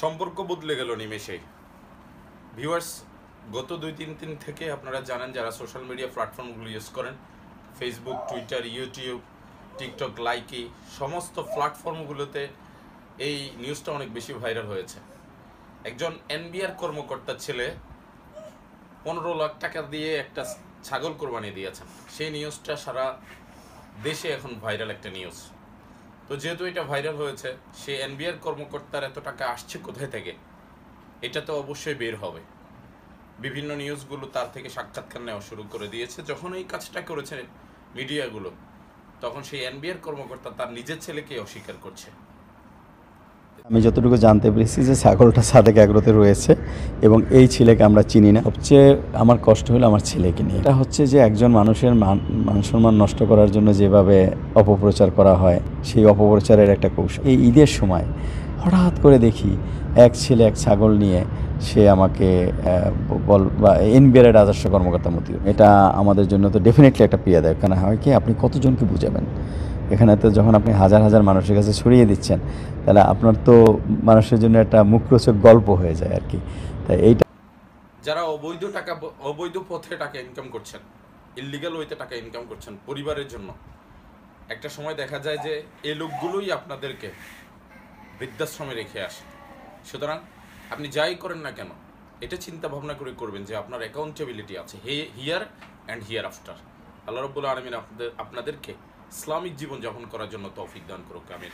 সম্পর্ক বদলে গেল নিমেষে। ভিউয়ার্স, গত 2-3 দিন থেকে আপনারা জানেন, যারা সোশ্যাল মিডিয়া প্ল্যাটফর্মগুলো ইউজ করেন, Facebook, Twitter, YouTube, TikTok, Likee, সমস্ত প্ল্যাটফর্মগুলোতে এই নিউজটা অনেক বেশি ভাইরাল হয়েছে। একজন এনবিআর কর্মকর্তার ছেলে 15 লাখ টাকা দিয়ে একটা ছাগল কোরবানি দিয়েছেন। সেই নিউজটা সারা দেশে এখন ভাইরাল একটা নিউজ। তো যেহেতু এটা ভাইরাল হয়েছে, সে এনবিআর কর্মকর্তার এত টাকা আসছে কোথায় থেকে, এটা তো অবশ্যই বের হবে। বিভিন্ন নিউজগুলো তার থেকে সাক্ষাৎকার নেওয়া শুরু করে দিয়েছে। যখন এই কাজটা করেছে মিডিয়াগুলো, তখন সেই এনবিআর কর্মকর্তা তার নিজের ছেলেকে অস্বীকার করছে। আমি যতটুকু জানতে পেরেছি যে ছাগলটা সাদেক এগ্রোতে রয়েছে এবং এই ছেলেকে আমরা চিনি না। সবচেয়ে আমার কষ্ট হলো আমার ছেলেকে নিয়ে। এটা হচ্ছে যে একজন মানুষের মান সম্মান নষ্ট করার জন্য যেভাবে অপপ্রচার করা হয়, সেই অপপ্রচারের একটা কৌশল। এই ঈদের সময় হঠাৎ করে দেখি এক ছেলে এক ছাগল নিয়ে সে আমাকে এনবিআর রাজস্ব কর্মকর্তা মতিউর। এটা আমাদের জন্য তো ডেফিনেটলি একটা পীড়াদায়ক। কেন হয় কি, আপনি কতজনকে বুঝাবেন? এখানে তো যখন আপনি হাজার হাজার মানুষের কাছে ছড়িয়ে দিচ্ছেন, তাহলে আপনার তো মানুষের জন্য একটা মুখরোচক গল্প হয়ে যায় আর কি। তাই এইটা যারা অবৈধ পথে টাকা ইনকাম করছেন, ইল্লিগাল ওয়েতে টাকা ইনকাম করছেন পরিবারের জন্য, একটা সময় দেখা যায় যে এই লোকগুলোই আপনাদেরকে বৃদ্ধাশ্রমে রেখে আসে। সুতরাং আপনি যাই করেন না কেন, এটা চিন্তা ভাবনা করে করবেন যে আপনার অ্যাকাউন্টেবিলিটি আছে হিয়ার অ্যান্ড হিয়ার আফটার। আল্লাহ রাব্বুল আলামিন আপনাদেরকে ইসলামিক জীবন যাপন করার জন্য তৌফিক দান করুক। আমিন।